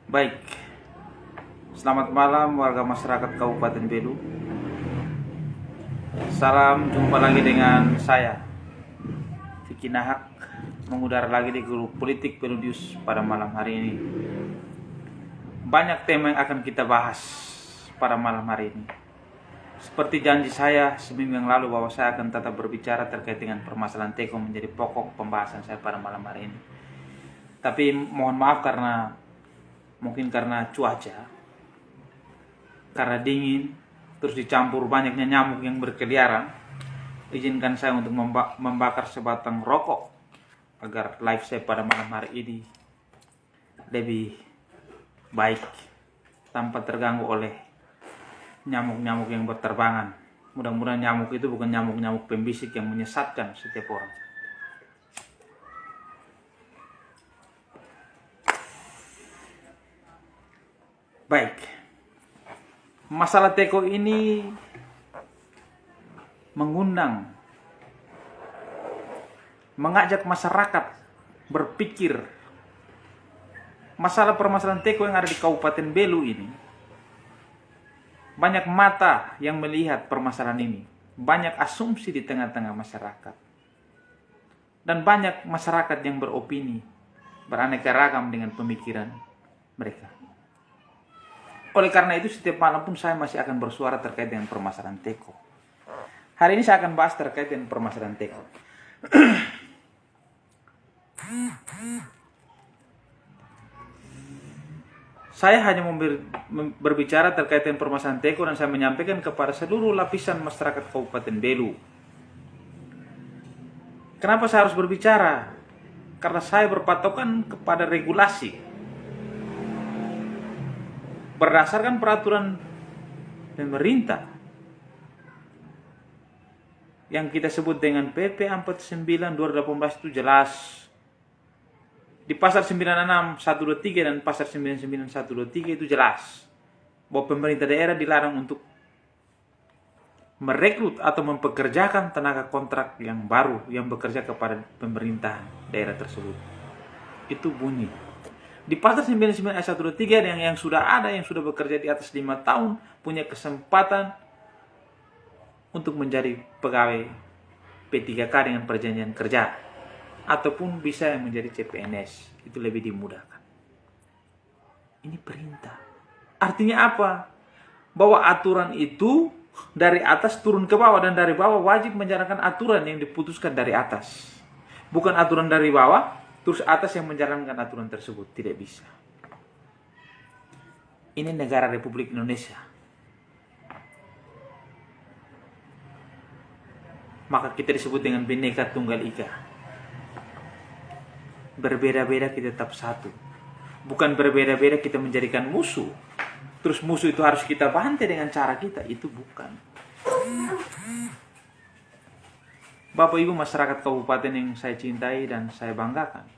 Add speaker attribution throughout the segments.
Speaker 1: Baik, selamat malam warga masyarakat Kabupaten Belu. Salam jumpa lagi dengan saya, Vicky Nahak, mengudara lagi di grup politik Belu News pada malam hari ini. Banyak tema yang akan kita bahas pada malam hari ini. Seperti janji saya seminggu yang lalu bahwa saya akan tetap berbicara terkait dengan permasalahan Teko menjadi pokok pembahasan saya pada malam hari ini. Tapi mohon maaf karena cuaca, karena dingin, terus dicampur banyaknya nyamuk yang berkeliaran, izinkan saya untuk membakar sebatang rokok agar live saya pada malam hari ini lebih baik tanpa terganggu oleh nyamuk-nyamuk yang berterbangan. Mudah-mudahan nyamuk itu bukan nyamuk-nyamuk pembisik yang menyesatkan setiap orang. Baik, masalah Teko ini mengajak masyarakat berpikir. Masalah permasalahan Teko yang ada di Kabupaten Belu ini, banyak mata yang melihat permasalahan ini, banyak asumsi di tengah-tengah masyarakat, dan banyak masyarakat yang beropini beraneka ragam dengan pemikiran mereka. Oleh karena itu setiap malam pun saya masih akan bersuara terkait dengan permasalahan Teko. Hari ini saya akan bahas terkait dengan permasalahan Teko. Saya hanya berbicara terkait dengan permasalahan Teko dan saya menyampaikan kepada seluruh lapisan masyarakat Kabupaten Belu. Kenapa saya harus berbicara? Karena saya berpatokan kepada regulasi. Berdasarkan peraturan pemerintah yang kita sebut dengan PP 49 2018 itu jelas. Di pasal 96 123 dan pasal 99 123 itu jelas bahwa pemerintah daerah dilarang untuk merekrut atau mempekerjakan tenaga kontrak yang baru yang bekerja kepada pemerintah daerah tersebut. Itu bunyi. Di pasal 99 ayat 123 yang sudah ada, yang sudah bekerja di atas 5 tahun, punya kesempatan untuk menjadi pegawai P3K dengan perjanjian kerja. Ataupun bisa menjadi CPNS. Itu lebih dimudahkan. Ini perintah. Artinya apa? Bahwa aturan itu dari atas turun ke bawah, dan dari bawah wajib menjalankan aturan yang diputuskan dari atas. Bukan aturan dari bawah terus atas yang menjalankan aturan tersebut. Tidak bisa. Ini negara Republik Indonesia. Maka kita disebut dengan Bhinneka Tunggal Ika. Berbeda-beda kita tetap satu. Bukan berbeda-beda kita menjadikan musuh. Terus musuh itu harus kita bantai dengan cara kita. Itu bukan. Bapak Ibu masyarakat kabupaten yang saya cintai dan saya banggakan.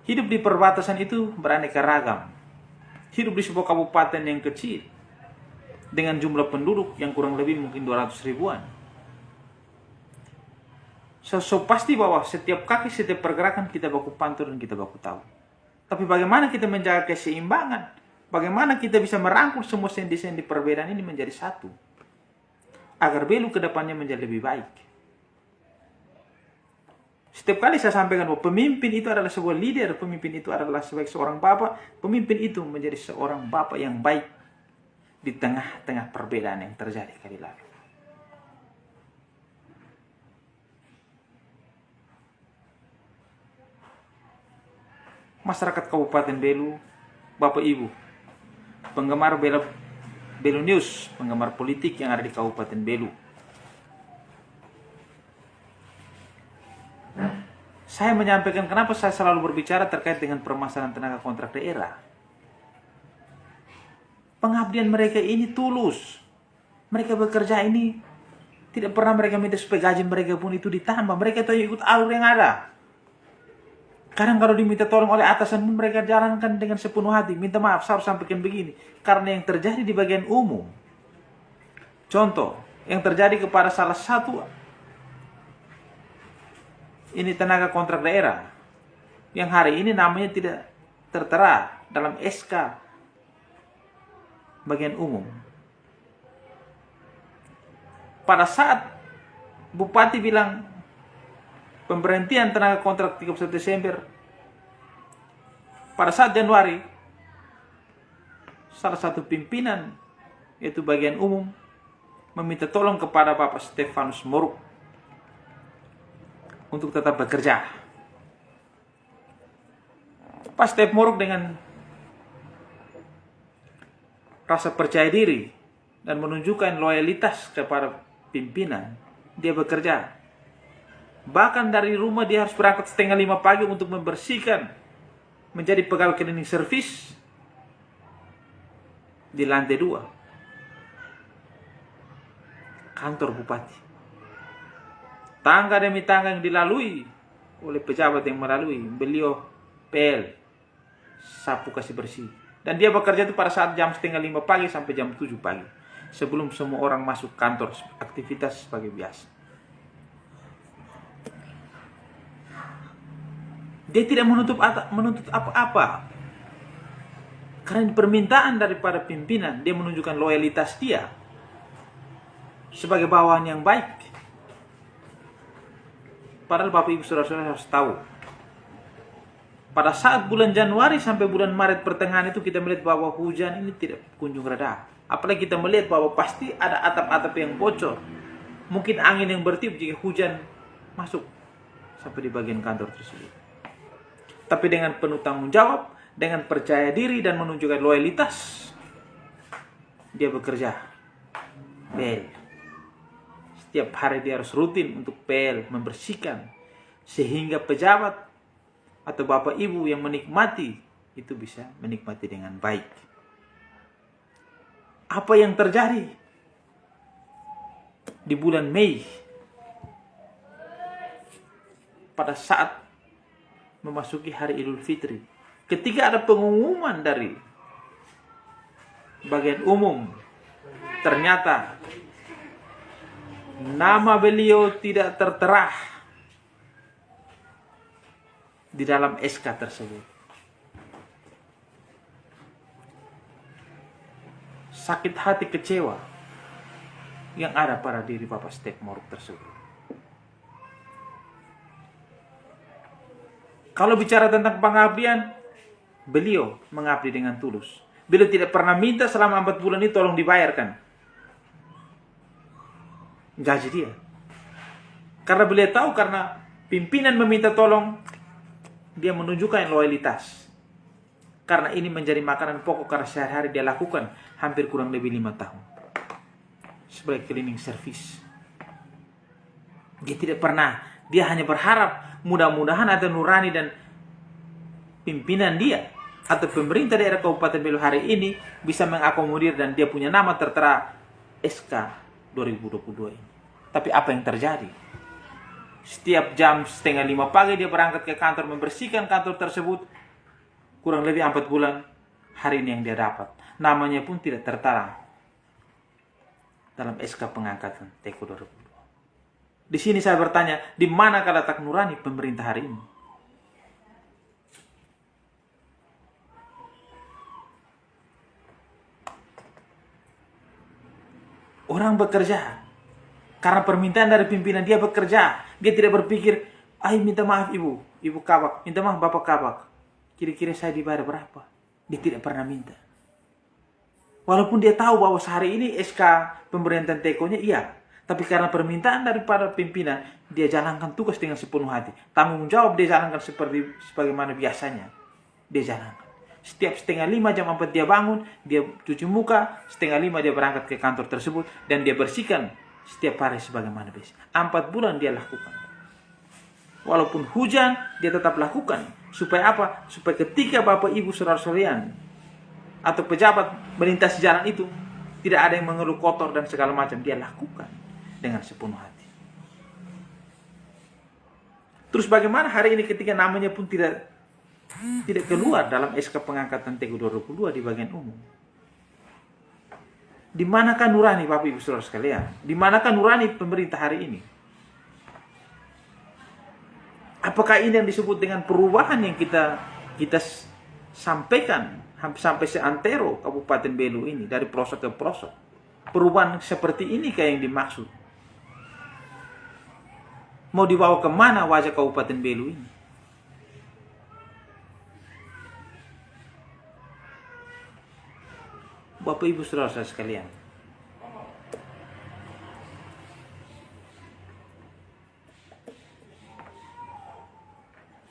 Speaker 1: Hidup di perbatasan itu beraneka ragam. Hidup di sebuah kabupaten yang kecil dengan jumlah penduduk yang kurang lebih mungkin 200 ribuan. So pasti bahwa setiap kaki, setiap pergerakan kita baku pantau dan kita baku tahu. Tapi bagaimana kita menjaga keseimbangan? Bagaimana kita bisa merangkul semua sendi-sendi perbedaan ini menjadi satu? Agar Belu ke depannya menjadi lebih baik. Setiap kali saya sampaikan bahwa pemimpin itu adalah sebuah leader, pemimpin itu adalah sebagai seorang bapak, pemimpin itu menjadi seorang bapak yang baik di tengah-tengah perbedaan yang terjadi kali lalu. Masyarakat Kabupaten Belu, Bapak Ibu, penggemar Belu News, penggemar politik yang ada di Kabupaten Belu. Saya menyampaikan kenapa saya selalu berbicara terkait dengan permasalahan tenaga kontrak daerah. Pengabdian mereka ini tulus. Mereka bekerja ini tidak pernah mereka minta supaya gaji mereka pun itu ditambah. Mereka itu ikut alur yang ada. Kadang kalau diminta tolong oleh atasan pun mereka jalankan dengan sepenuh hati. Minta maaf, saya harus sampaikan begini. Karena yang terjadi di bagian umum. Contoh, yang terjadi kepada salah satu ini tenaga kontrak daerah. yang hari ini namanya tidak tertera dalam SK bagian umum. Pada saat Bupati bilang pemberhentian tenaga kontrak 31 Desember, pada saat Januari, salah satu pimpinan, yaitu bagian umum, meminta tolong kepada Bapak Stefanus Moruk untuk tetap bekerja. Pak Stef Moruk dengan rasa percaya diri dan menunjukkan loyalitas kepada pimpinan, dia bekerja. Bahkan dari rumah dia harus berangkat 4:30 pagi untuk membersihkan, menjadi pegawai cleaning service di lantai 2 kantor bupati. Tangga demi tangga yang dilalui oleh pejabat yang melalui, beliau pel, sapu kasih bersih. Dan dia bekerja itu pada saat jam 4:30 pagi sampai jam 7 pagi. Sebelum semua orang masuk kantor, aktivitas sebagai biasa. Dia tidak menuntut apa-apa. Karena permintaan daripada pimpinan, dia menunjukkan loyalitas dia sebagai bawahan yang baik. Padahal Bapak Ibu Saudara-saudara harus tahu, pada saat bulan Januari sampai bulan Maret pertengahan itu kita melihat bahwa hujan ini tidak kunjung reda. Apalagi kita melihat bahwa pasti ada atap-atap yang bocor. Mungkin angin yang bertiup jika hujan masuk sampai di bagian kantor tersebut. Tapi dengan penuh tanggung jawab, dengan percaya diri dan menunjukkan loyalitas, dia bekerja. Pel. Setiap hari dia harus rutin untuk pel, membersihkan. Sehingga pejabat atau Bapak Ibu yang menikmati, itu bisa menikmati dengan baik. Apa yang terjadi di bulan Mei pada saat memasuki hari Idul Fitri, ketika ada pengumuman dari bagian umum, ternyata nama beliau tidak tertera di dalam SK tersebut. Sakit hati, kecewa yang ada pada diri Bapak Stef Moruk tersebut. Kalau bicara tentang pengabdian, beliau mengabdi dengan tulus. Beliau tidak pernah minta selama 4 bulan ini tolong dibayarkan gaji dia. Karena beliau tahu, karena pimpinan meminta tolong, dia menunjukkan loyalitas. Karena ini menjadi makanan pokok karena sehari-hari dia lakukan hampir kurang lebih 5 tahun. Sebagai cleaning service. Dia tidak pernah, dia hanya berharap mudah-mudahan ada nurani dan pimpinan dia atau pemerintah daerah Kabupaten Belu hari ini bisa mengakomodir dan dia punya nama tertera SK 2022 ini. Tapi apa yang terjadi? Setiap jam 4:30 pagi dia berangkat ke kantor membersihkan kantor tersebut. Kurang lebih 4 bulan hari ini yang dia dapat. Namanya pun tidak tertera dalam SK pengangkatan Teko 2022. Di sini saya bertanya, di mana letak nurani pemerintah hari ini? Orang bekerja karena permintaan dari pimpinan, dia bekerja. Dia tidak berpikir, minta maaf ibu kabak, minta maaf bapak kabak, kira-kira saya dibayar berapa? Dia tidak pernah minta. Walaupun dia tahu bahwa sehari ini SK pemberhentian Tekonya iya, tapi karena permintaan daripada pimpinan, dia jalankan tugas dengan sepenuh hati. Tanggung jawab dia jalankan sebagaimana biasanya. Dia jalankan. Setiap 4:30 jam 4 dia bangun, dia cuci muka, 4:30 dia berangkat ke kantor tersebut, dan dia bersihkan setiap hari sebagaimana biasa. 4 bulan dia lakukan. Walaupun hujan, dia tetap lakukan. Supaya apa? Supaya ketika Bapak Ibu saudara-saudarian atau pejabat melintasi jalan itu, tidak ada yang mengeluh kotor dan segala macam. Dia lakukan dengan sepenuh hati. Terus bagaimana hari ini ketika namanya pun tidak keluar dalam SK pengangkatan Teko 2022 di bagian umum? Di manakah nurani Bapak Ibu Saudara sekalian? Di manakah nurani pemerintah hari ini? Apakah ini yang disebut dengan perubahan yang kita sampaikan sampai seantero Kabupaten Belu ini, dari pelosok ke pelosok? Perubahan seperti ini kayak yang dimaksud. Mau dibawa kemana wajah Kabupaten Belu ini? Bapak Ibu Saudara sekalian,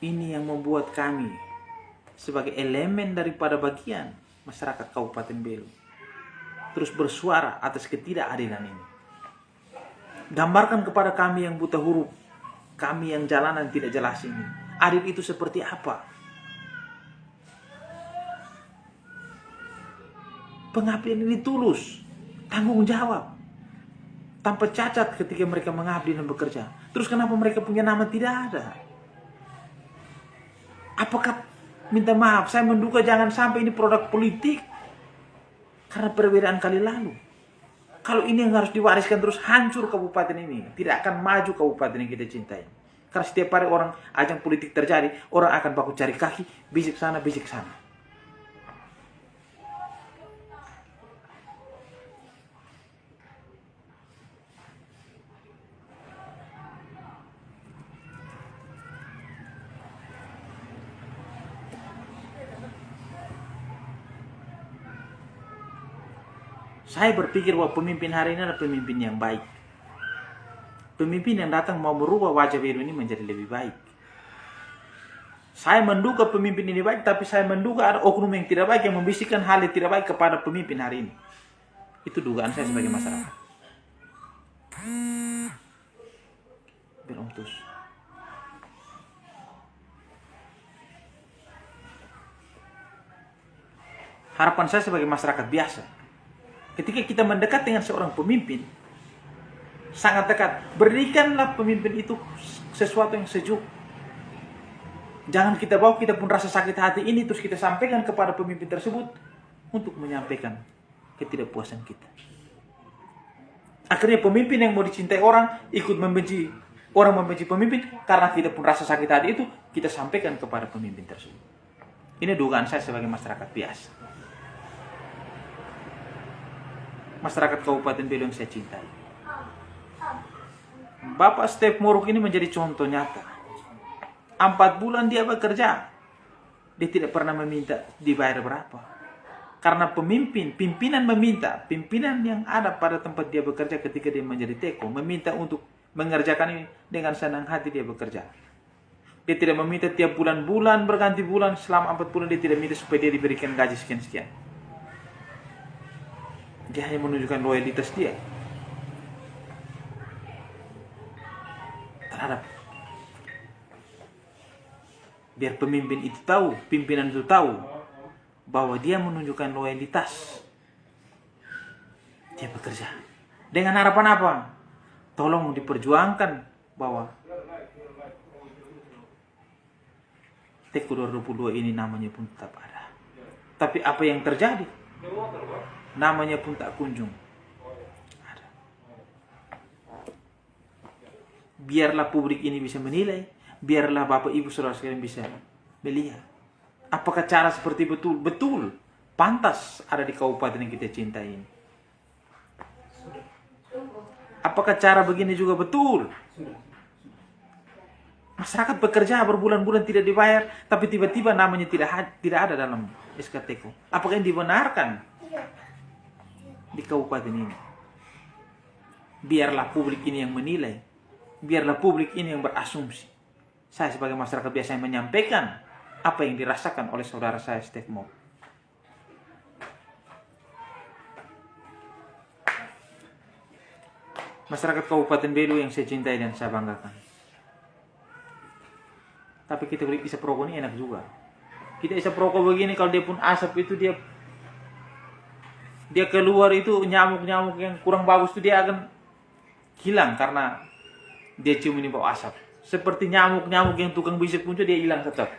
Speaker 1: ini yang membuat kami sebagai elemen daripada bagian masyarakat Kabupaten Belu terus bersuara atas ketidakadilan ini. Gambarkan kepada kami yang buta huruf, kami yang jalanan tidak jelas ini, adil itu seperti apa? Pengabdian ini tulus, tanggung jawab, tanpa cacat ketika mereka mengabdi dan bekerja. Terus kenapa mereka punya nama tidak ada? Apakah, minta maaf, saya menduga jangan sampai ini produk politik karena perbedaan kali lalu. Kalau ini yang harus diwariskan terus, hancur kabupaten ini. Tidak akan maju kabupaten yang kita cintai. Karena setiap hari orang ajang politik terjadi, orang akan baku cari kaki, bisik sana, bisik sana. Saya berpikir bahwa pemimpin hari ini adalah pemimpin yang baik. Pemimpin yang datang mau merubah wajah Belu ini menjadi lebih baik. Saya menduga pemimpin ini baik, tapi saya menduga ada oknum yang tidak baik yang membisikkan hal yang tidak baik kepada pemimpin hari ini. Itu dugaan saya sebagai masyarakat. Biar Om Tus. Harapan saya sebagai masyarakat biasa, ketika kita mendekat dengan seorang pemimpin, sangat dekat, berikanlah pemimpin itu sesuatu yang sejuk. Jangan kita bawa kita pun rasa sakit hati ini terus kita sampaikan kepada pemimpin tersebut untuk menyampaikan ketidakpuasan kita. Akhirnya pemimpin yang mau dicintai orang ikut membenci, orang membenci pemimpin karena kita pun rasa sakit hati itu kita sampaikan kepada pemimpin tersebut. Ini dugaan saya sebagai masyarakat biasa. Masyarakat Kabupaten Belu yang saya cintai. Bapak Stef Moruk ini menjadi contoh nyata. 4 bulan dia bekerja, dia tidak pernah meminta dibayar berapa. Karena pimpinan meminta, pimpinan yang ada pada tempat dia bekerja ketika dia menjadi teko, meminta untuk mengerjakan ini dengan senang hati dia bekerja. Dia tidak meminta tiap bulan-bulan berganti bulan, selama 4 bulan dia tidak minta supaya dia diberikan gaji sekian-sekian. Dia hanya menunjukkan loyalitas dia terhadap, biar pemimpin itu tahu, pimpinan itu tahu bahwa dia menunjukkan loyalitas. Dia bekerja dengan harapan apa? Tolong diperjuangkan bahwa Teko 2022 ini namanya pun tetap ada. Tapi apa yang terjadi? Namanya pun tak kunjung ada. Biarlah publik ini bisa menilai, biarlah Bapak Ibu Saudara sekalian bisa melihat apakah cara seperti betul pantas ada di kabupaten yang kita cintai ini. Apakah cara begini juga betul? Masyarakat bekerja berbulan-bulan tidak dibayar, tapi tiba-tiba namanya tidak ada dalam SKTK. Apakah yang dibenarkan di kabupaten ini? Biarlah publik ini yang menilai, biarlah publik ini yang berasumsi. Saya sebagai masyarakat biasa yang menyampaikan apa yang dirasakan oleh saudara saya Stef Moruk. Masyarakat Kabupaten Belu yang saya cintai dan saya banggakan. Tapi kita beli isap rokok ini enak juga. Kita isap rokok begini, kalau dia pun asap itu dia keluar itu nyamuk-nyamuk yang kurang bagus itu dia akan hilang karena dia cium ini bau asap. Seperti nyamuk-nyamuk yang tukang bisik pun dia hilang tetap.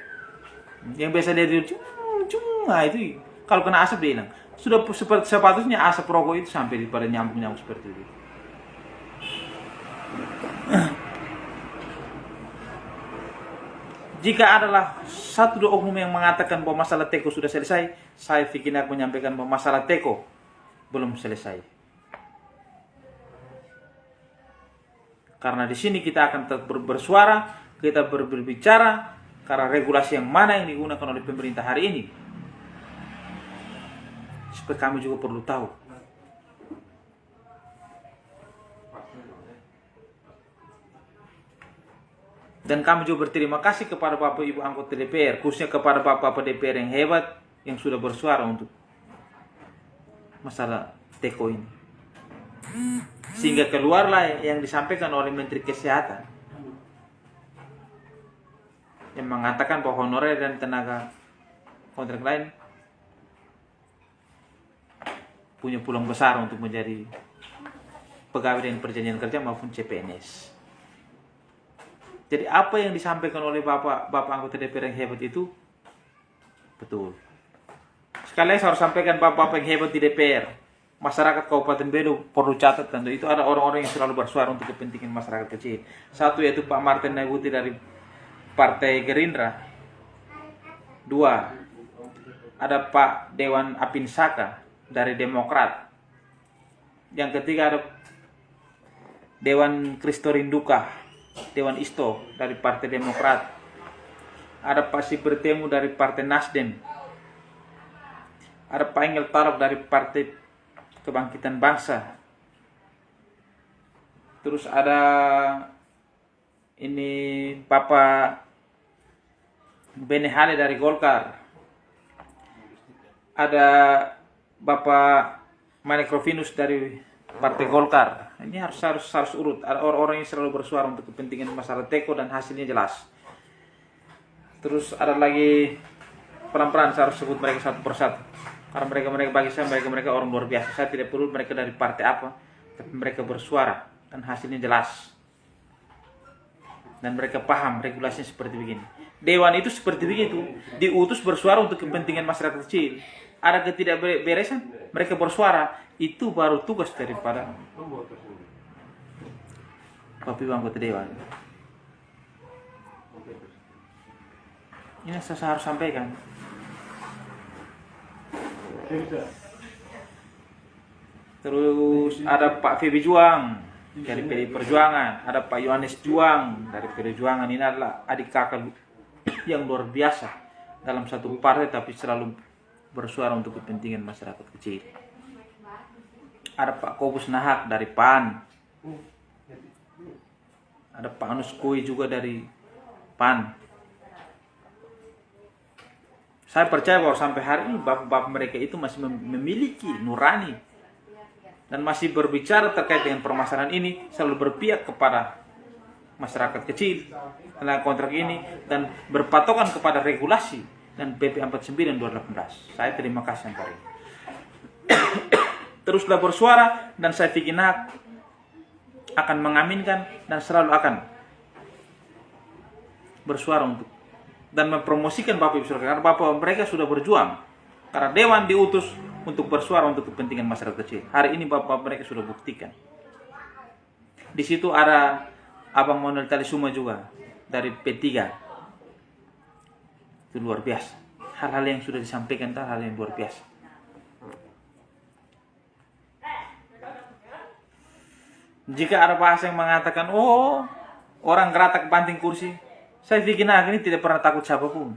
Speaker 1: Yang biasa dia cium, nah itu kalau kena asap dia hilang. Sudah sepatutnya asap rokok itu sampai pada nyamuk-nyamuk seperti itu. Jika adalah satu dua oknum yang mengatakan bahwa masalah Teko sudah selesai, saya Fikinak menyampaikan bahwa masalah Teko belum selesai. Karena di sini kita akan tetap bersuara, kita berbicara karena regulasi yang mana yang digunakan oleh pemerintah hari ini. Supaya kami juga perlu tahu. Dan kami juga berterima kasih kepada Bapak Ibu anggota DPR, khususnya kepada Bapak DPR yang hebat yang sudah bersuara untuk masalah Teko ini. Sehingga keluarlah yang disampaikan oleh Menteri Kesehatan yang mengatakan bahwa honorer dan tenaga kontrak lain punya peluang besar untuk menjadi pegawai dengan perjanjian kerja maupun CPNS. Jadi apa yang disampaikan oleh Bapak anggota DPR yang hebat itu betul. Sekali lagi saya harus sampaikan Bapak yang hebat di DPR, masyarakat Kabupaten Bedo perlu catat tentu itu ada orang-orang yang selalu bersuara untuk kepentingan masyarakat kecil. Satu yaitu Pak Martin Naibuti dari Partai Gerindra. Dua, ada Pak Dewan Apinsaka dari Demokrat. Yang ketiga ada Dewan Kristorinduka, Dewan Isto dari Partai Demokrat. Ada Pak Sibertemu dari Partai Nasdem. Ada Pak Engel Tarok dari Partai Kebangkitan Bangsa. Terus ada ini Bapak Benehale dari Golkar. Ada Bapak Manekrovinus dari Partai Golkar. Ini harus urut. Ada orang-orang yang selalu bersuara untuk kepentingan masalah Teko dan hasilnya jelas. Terus ada lagi pelan-pelan saya harus sebut mereka satu persatu. Karena mereka bagi saya mereka orang luar biasa. Saya tidak perlu mereka dari partai apa, tapi mereka bersuara dan hasilnya jelas. Dan mereka paham regulasinya seperti begini. Dewan itu seperti begitu, diutus bersuara untuk kepentingan masyarakat kecil. Ada ketidakberesan, mereka bersuara. Itu baru tugas daripada Bapak Ibu anggota Dewan. Ini saya harus sampaikan. Terus ada Pak Feby Juang dari PDI Perjuangan, ada Pak Yohanes Juang dari PDI Perjuangan. Ini adalah adik kakak yang luar biasa dalam satu partai tapi selalu bersuara untuk kepentingan masyarakat kecil. Ada Pak Kobus Nahak dari PAN. Ada Pak Anus Koi juga dari PAN. Saya percaya bahwa sampai hari ini bapak-bapak mereka itu masih memiliki nurani dan masih berbicara terkait dengan permasalahan ini, selalu berpihak kepada masyarakat kecil tenaga kontrak ini dan berpatokan kepada regulasi dan PP 49 2018. Saya terima kasih sampai ini. Teruslah bersuara dan saya Fikinak akan mengaminkan dan selalu akan bersuara untuk dan mempromosikan Bapak Ibu Saudara karena Bapak mereka sudah berjuang karena Dewan diutus untuk bersuara untuk kepentingan masyarakat kecil. Hari ini Bapak mereka sudah buktikan. Di situ ada Abang Manuel Talisuma juga dari P3. Itu luar biasa. Hal-hal yang sudah disampaikan itu hal yang luar biasa. Jika ada bahasa yang mengatakan, oh orang geratak banting kursi, saya pikir ini tidak pernah takut siapapun.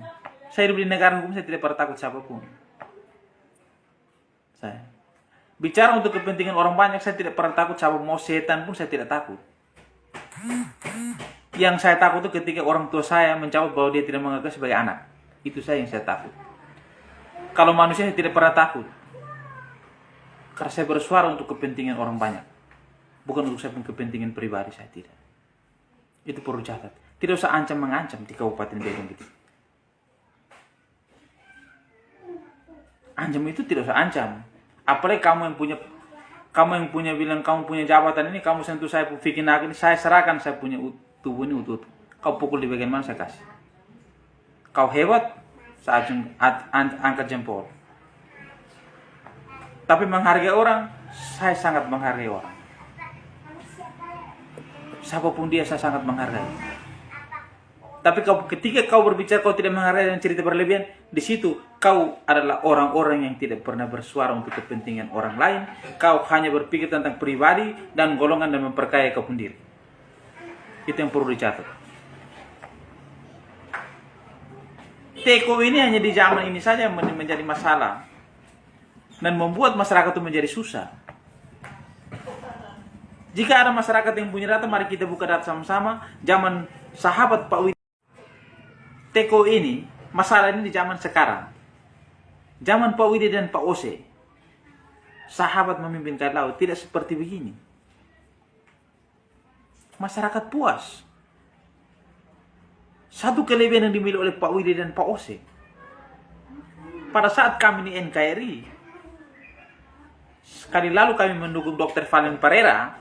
Speaker 1: Saya hidup di negara hukum, saya tidak pernah takut siapapun. Saya bicara untuk kepentingan orang banyak, saya tidak pernah takut siapa mau setan pun saya tidak takut. Yang saya takut itu ketika orang tua saya mencabut bahwa dia tidak menganggap sebagai anak. Itu saya yang saya takut. Kalau manusia saya tidak pernah takut. Karena saya bersuara untuk kepentingan orang banyak. Bukan untuk saya kepentingan pribadi, saya tidak. Itu perlu catat. Tidak usah ancam-mengancam di Kabupaten Bedong gitu. Ancam itu tidak usah ancam. Apalagi kamu yang punya bilang kamu punya jabatan ini, kamu sentuh saya Fikinak ini, saya serahkan saya punya tubuh ini utuh. Kau pukul di bagian mana saya kasih. Kau hebat, saya angkat jempol. Tapi menghargai orang, saya sangat menghargai orang. Siapapun dia saya sangat menghargai. Tapi ketika kau berbicara, kau tidak menghargai dan cerita berlebihan, di situ kau adalah orang-orang yang tidak pernah bersuara untuk kepentingan orang lain. Kau hanya berpikir tentang pribadi dan golongan dan memperkaya kau sendiri. Itu yang perlu dicatat. Teko ini hanya di zaman ini saja menjadi masalah dan membuat masyarakat itu menjadi susah. Jika ada masyarakat yang punya data, mari kita buka data sama-sama. Zaman sahabat Pak Widi, Teko ini, masalah ini di zaman sekarang. Zaman Pak Widi dan Pak Ose, sahabat memimpin Kadin Laut, tidak seperti begini. Masyarakat puas. Satu kelebihan yang dimiliki oleh Pak Widi dan Pak Ose. Pada saat kami di NKRI, sekali lalu kami mendukung Dr. Valen Pereira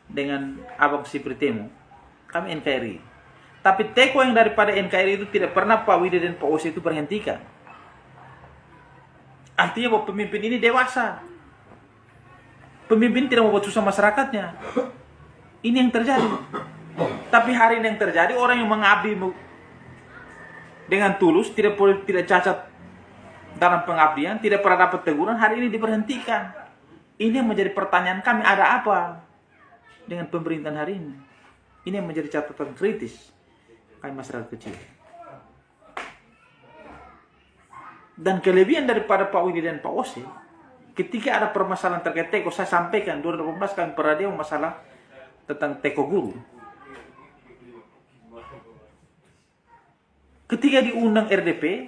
Speaker 1: dengan Abang Sipritemo, kami NKRI. Tapi teko yang daripada NKRI itu tidak pernah Pak Widi dan Pak Ose itu berhentikan. Artinya bahwa pemimpin ini dewasa. Pemimpin tidak mau buat susah masyarakatnya. Ini yang terjadi. Tapi hari ini yang terjadi, orang yang mengabdi dengan tulus, tidak cacat dalam pengabdian, tidak pernah dapat teguran, hari ini diberhentikan. Ini yang menjadi pertanyaan kami, ada apa dengan pemerintahan hari ini? Ini yang menjadi catatan kritis kami masyarakat kecil. Dan kelebihan daripada Pak Widi dan Pak Ose, ketika ada permasalahan terkait teko, saya sampaikan 2018 kami pernah dia masalah tentang teko guru. Ketika diundang RDP,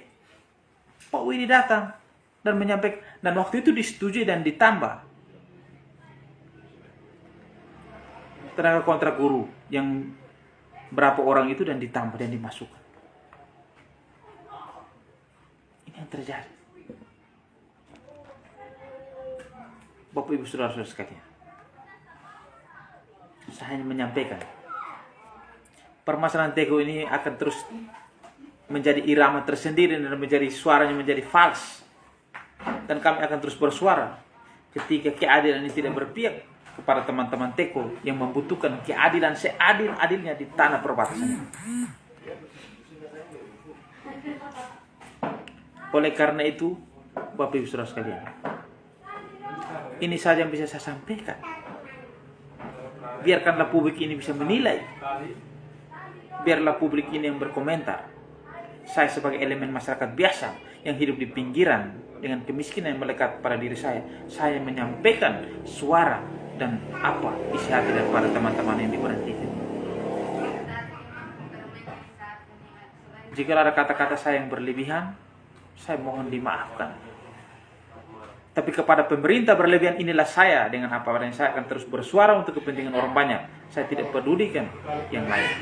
Speaker 1: Pak Widi datang dan menyampaikan, dan waktu itu disetujui dan ditambah tenaga kontrak guru yang berapa orang itu dan ditambah dan dimasukkan. Ini yang terjadi. Bapak Ibu Saudara-saudara sekalian, saya hanya menyampaikan permasalahan teko ini akan terus menjadi irama tersendiri dan menjadi suaranya menjadi fals. Dan kami akan terus bersuara ketika keadilan ini tidak berpihak kepada teman-teman teko yang membutuhkan keadilan seadil-adilnya di tanah perbatasan. Oleh karena itu, Bapak Ibu Saudara sekalian, ini saja yang bisa saya sampaikan. Biarkanlah publik ini bisa menilai. Biarlah publik ini yang berkomentar. Saya sebagai elemen masyarakat biasa yang hidup di pinggiran dengan kemiskinan yang melekat pada diri saya menyampaikan suara dan apa isi hati daripada teman-teman yang diberhentikan. Jika ada kata-kata saya yang berlebihan, saya mohon dimaafkan. Tapi kepada pemerintah berlebihan, inilah saya dengan apa adanya. Saya akan terus bersuara untuk kepentingan orang banyak. Saya tidak pedulikan yang lain.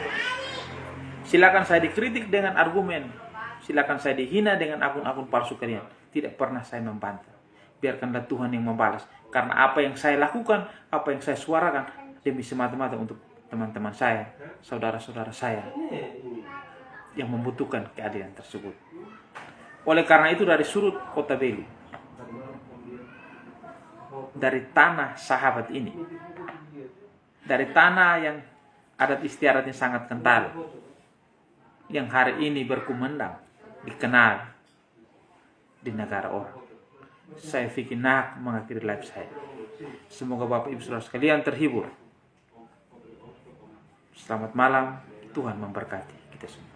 Speaker 1: Silakan saya dikritik dengan argumen, silakan saya dihina dengan akun-akun palsu kalian. Tidak pernah saya membantah. Biarkanlah Tuhan yang membalas. Karena apa yang saya lakukan, apa yang saya suarakan, demi semata-mata untuk teman-teman saya, saudara-saudara saya yang membutuhkan keadilan tersebut. Oleh karena itu, dari sudut Kota Belu, dari tanah sahabat ini, dari tanah yang adat istiadatnya sangat kental, yang hari ini berkumandang, dikenal di negara orang, saya fikir nak mengakhiri live saya. Semoga Bapak Ibu Saudara sekalian terhibur. Selamat malam, Tuhan memberkati kita semua.